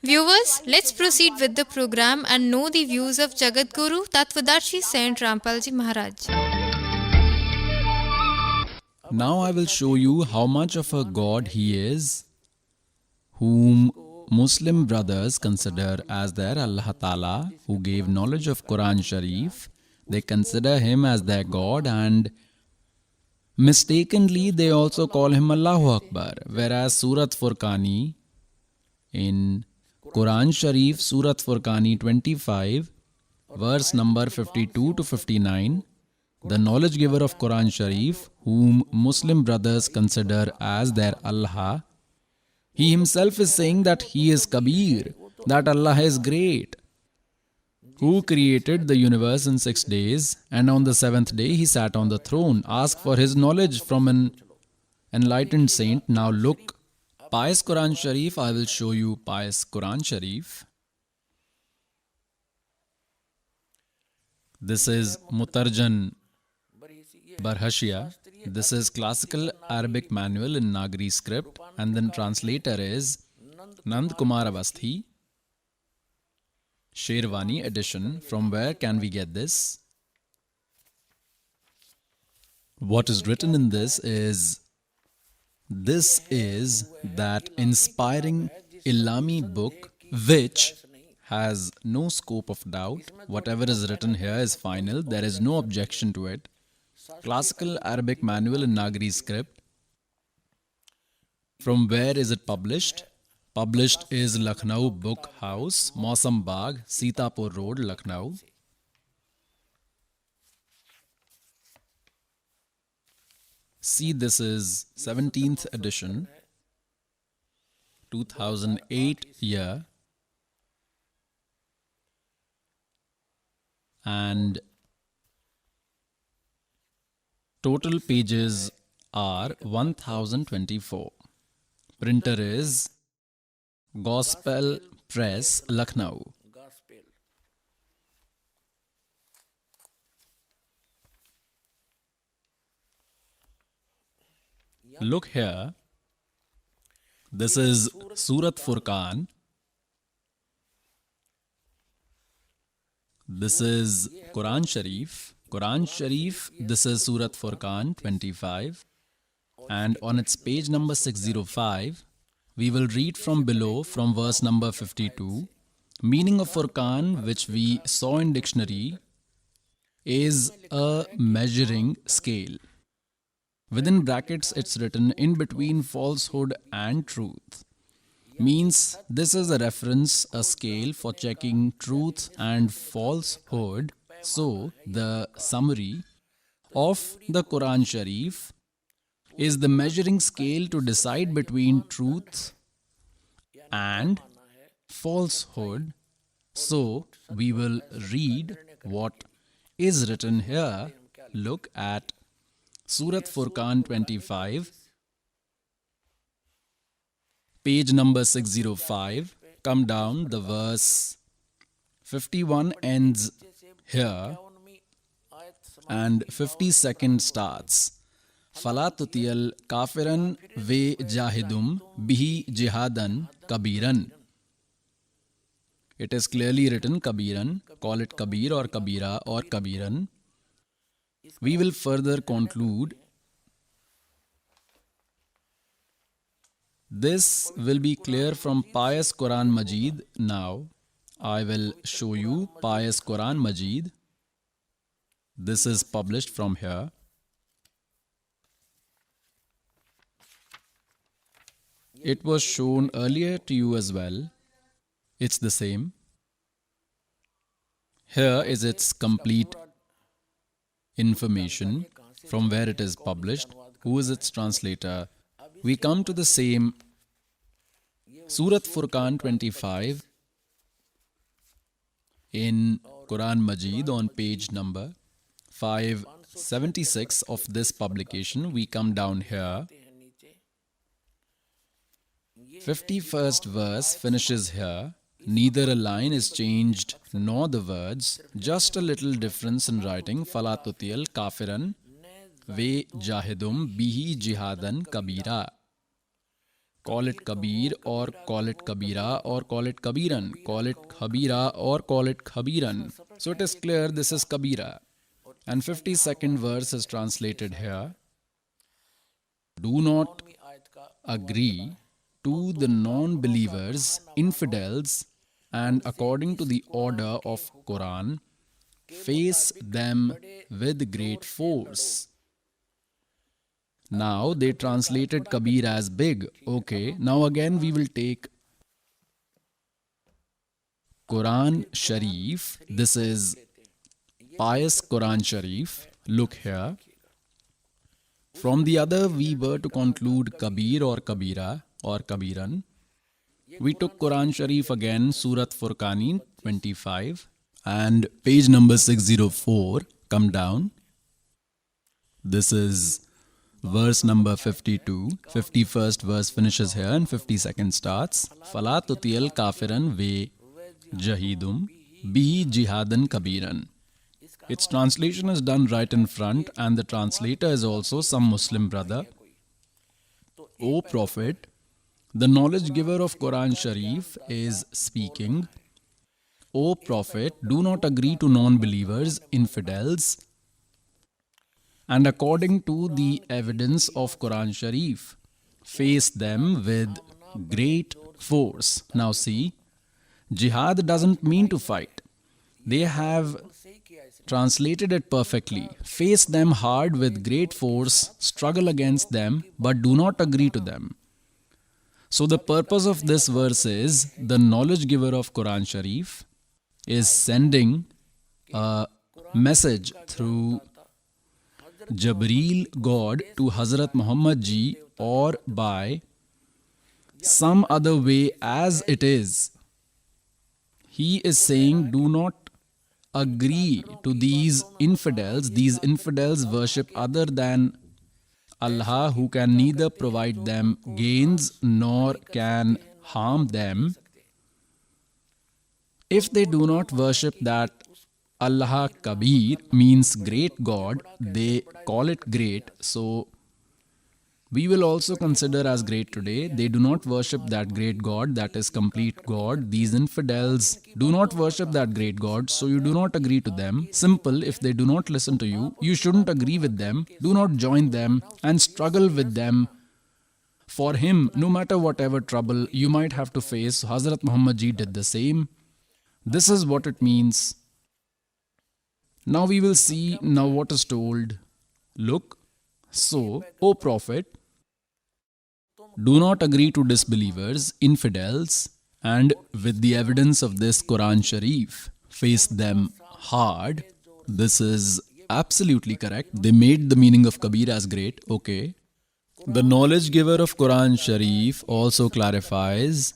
Viewers, let's proceed with the program and know the views of Jagadguru Tattvadarshi Saint Rampalji Maharaj. Now I will show you how much of a God he is, whom Muslim brothers consider as their Allah Ta'ala, who gave knowledge of Quran Sharif. They consider him as their God, and mistakenly they also call him Allahu Akbar. Whereas Surat Furqani in Quran Sharif, Surat Furqani 25, verse number 52 to 59, the knowledge giver of Quran Sharif, whom Muslim brothers consider as their Allah, he himself is saying that he is Kabir, that Allah is great, who created the universe in 6 days, and on the 7th day he sat on the throne. Ask for his knowledge from an enlightened saint. Now look, pious Quran Sharif, I will show you pious Quran Sharif. This is Mutarjan Barhashia. This is classical Arabic manual in Nagari script, and then translator is Nand Kumar Avasthi. Sherwani edition. From where can we get this? What is written in this is that inspiring Ilami book which has no scope of doubt. Whatever is written here is final. There is no objection to it. Classical Arabic manual in Nagari script. From where is it published? Published is Lucknow Book House, Mausam Bagh, Sitapur Road, Lucknow. See, this is 17th edition, 2008 year, and total pages are 1024. Printer is Gospel Press, Lucknow. Look here. This is Surat Furqan. This is Quran Sharif. Quran Sharif, this is Surat Furqan 25. And on its page number 605, we will read from below from verse number 52. Meaning of Furqan, which we saw in dictionary, is a measuring scale. Within brackets, it's written in between falsehood and truth. Means this is a reference, a scale for checking truth and falsehood. So, the summary of the Quran Sharif is the measuring scale to decide between truth and falsehood. So, we will read what is written here. Look at Surat Furqan 25, page number 605. Come down, the verse 51 ends here and 52nd starts. Fala tutiyal kafiran ve jahidum bihi jihadan kabiran. It is clearly written Kabiran. Call it Kabir or Kabira or Kabiran. We will further conclude. This will be clear from Pious Quran Majid. Now, I will show you Pious Quran Majid. This is published from here. It was shown earlier to you as well. It's the same. Here is its complete information, from where it is published, who is its translator. We come to the same Surat Furqan 25 in Quran Majid on page number 576 of this publication. We come down here. 51st verse finishes here. Neither a line is changed nor the words, just a little difference in writing. Fala tutiyal kafiran ve jahidum bihi jihadan kabira. Call it Kabir or call it Kabira or call it Kabiran. Call it Khabira or call it Khabiran. So it is clear this is Kabira. And 52nd verse is translated here. Do not agree to the non-believers, infidels, and according to the order of Quran, face them with great force. Now they translated Kabir as big. Okay, now again we will take Quran Sharif. This is pious Quran Sharif. Look here. From the other we were to conclude Kabir or Kabira or Kabiran. We took Quran Sharif again, Surat Furqani 25 and page number 604. Come down. This is verse number 52. 51st verse finishes here and 52nd starts. Fala tutiyal kafiran ve jahidum bihi jihadan kabiran. Its translation is done right in front and the translator is also some Muslim brother. O Prophet, the knowledge giver of Quran Sharif is speaking. O Prophet, do not agree to non-believers, infidels, and according to the evidence of Quran Sharif, face them with great force. Now see, jihad doesn't mean to fight. They have translated it perfectly. Face them hard with great force, struggle against them, but do not agree to them. So the purpose of this verse is the knowledge giver of Quran Sharif is sending a message through Jabreel God to Hazrat Muhammad ji or by some other way as it is. He is saying do not agree to these infidels. These infidels worship other than Allah, who can neither provide them gains nor can harm them. If they do not worship that Allah Kabir means great God, they call it great, so we will also consider as great today. They do not worship that great God, that is complete God. These infidels do not worship that great God, so you do not agree to them. Simple, if they do not listen to you, you shouldn't agree with them. Do not join them and struggle with them. For him, no matter whatever trouble you might have to face, Hazrat Muhammad ji did the same. This is what it means. Now we will see now what is told. Look, so, O Prophet, do not agree to disbelievers, infidels, and with the evidence of this Quran Sharif, face them hard. This is absolutely correct. They made the meaning of Kabir as great. Okay. The knowledge giver of Quran Sharif also clarifies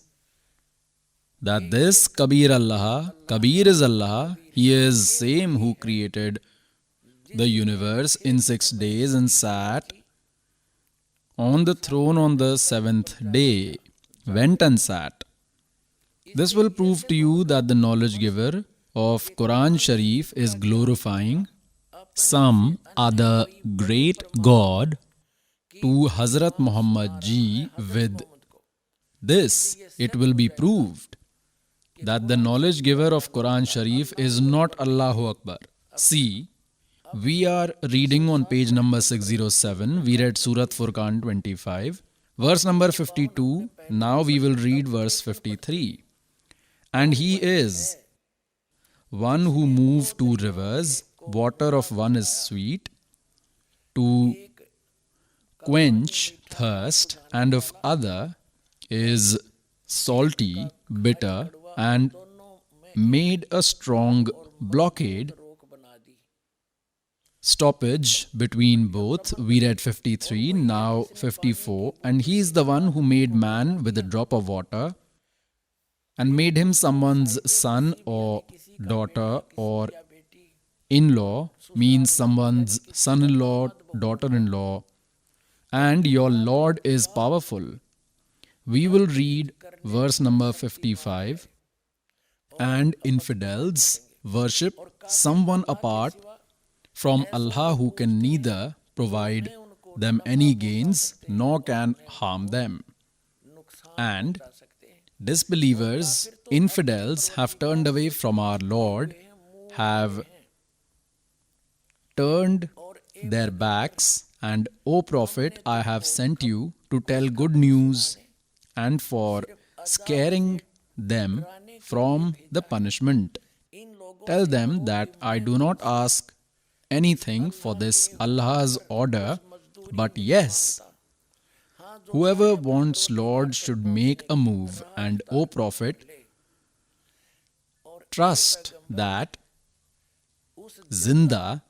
that this Kabir Allah, Kabir is Allah. He is same who created the universe in 6 days and sat on the throne on the 7th day, went and sat. This will prove to you that the knowledge giver of Quran Sharif is glorifying some other great God to Hazrat Muhammad ji. With this, it will be proved that the knowledge giver of Quran Sharif is not Allahu Akbar. See, we are reading on page number 607. We read Surat Furqan 25, verse number 52. Now we will read verse 53. And he is one who moved two rivers. Water of one is sweet to quench thirst, and of other is salty, bitter, and made a strong blockade. Stoppage between both. We read 53, now 54. And he is the one who made man with a drop of water and made him someone's son or daughter or in-law, means someone's son-in-law, daughter-in-law. And your Lord is powerful. We will read verse number 55. And infidels worship someone apart from Allah, who can neither provide them any gains nor can harm them. And disbelievers, infidels have turned away from our Lord, have turned their backs, and O Prophet, I have sent you to tell good news and for scaring them from the punishment. Tell them that I do not ask anything for this Allah's order, but yes, whoever wants Lord should make a move, and O Prophet, trust that Zinda,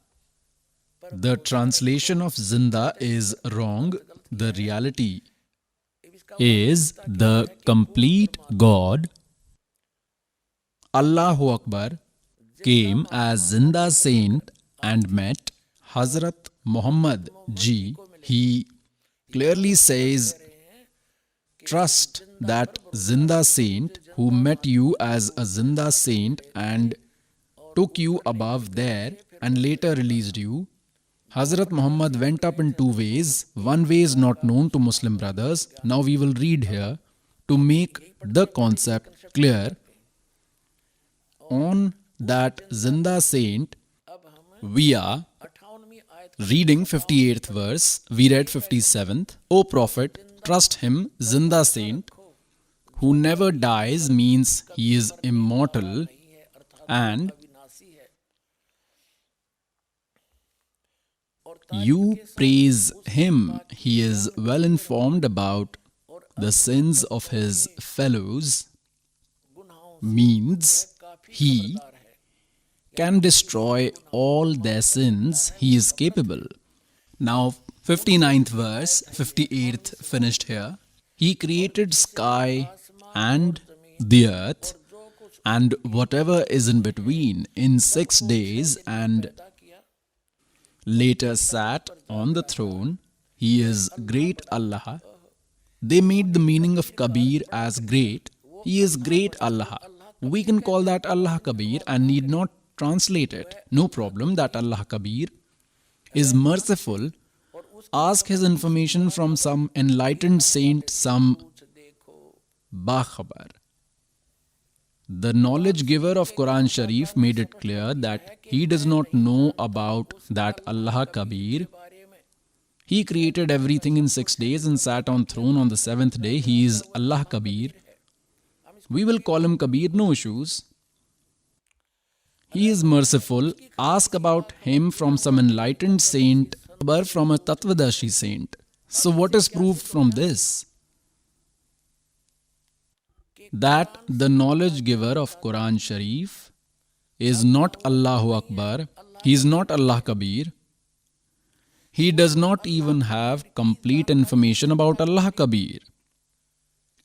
the translation of Zinda is wrong. The reality is the complete God, Allahu Akbar, came as Zinda saint and met Hazrat Muhammad ji. He clearly says, trust that Zinda saint who met you as a Zinda saint and took you above there and later released you. Hazrat Muhammad went up in two ways. One way is not known to Muslim brothers. Now we will read here to make the concept clear. On that Zinda saint, we are reading 58th verse. We read 57th. O Prophet, trust him, Zinda saint, who never dies, means he is immortal, and you praise him. He is well informed about the sins of his fellows, means he can destroy all their sins. He is capable. Now 59th verse, 58th finished here. He created sky and the earth and whatever is in between in 6 days and later sat on the throne. He is great Allah. They made the meaning of Kabir as great. He is great Allah. We can call that Allah Kabir and need not translate it. No problem that Allah Kabir is merciful. Ask his information from some enlightened saint, some Bakhabar. The knowledge giver of Quran Sharif made it clear that he does not know about that Allah Kabir. He created everything in 6 days and sat on throne on the 7th day. He is Allah Kabir. We will call him Kabir, no issues. He is merciful. Ask about him from some enlightened saint or from a Tatvadashi saint. So what is proved from this? That the knowledge giver of Quran Sharif is not Allahu Akbar. He is not Allah Kabir. He does not even have complete information about Allah Kabir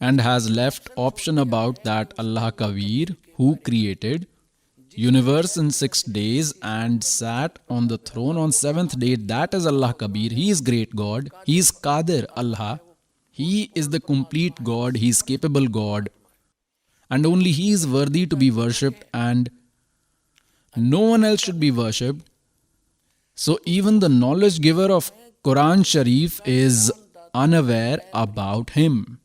and has left option about that Allah Kabir who created universe in 6 days and sat on the throne on 7th day. That is Allah Kabir. He is great God. He is Qadir Allah. He is the complete God. He is capable God. And only He is worthy to be worshipped and no one else should be worshipped. So even the knowledge giver of Quran Sharif is unaware about Him.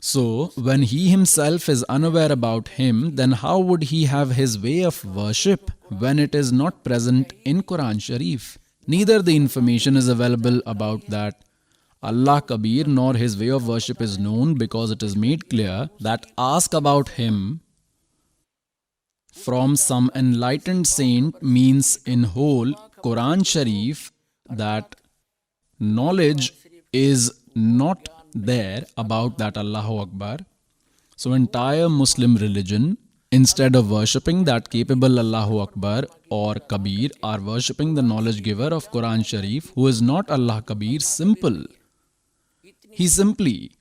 So when He Himself is unaware about Him, then how would He have His way of worship when it is not present in Quran Sharif? Neither the information is available about that Allah Kabir nor His way of worship is known, because it is made clear that ask about Him from some enlightened saint means in whole Quran Sharif that knowledge is not there about that Allahu Akbar. So entire Muslim religion, instead of worshipping that capable Allahu Akbar or Kabir, are worshipping the knowledge giver of Quran Sharif who is not Allah Kabir. Simple. He simply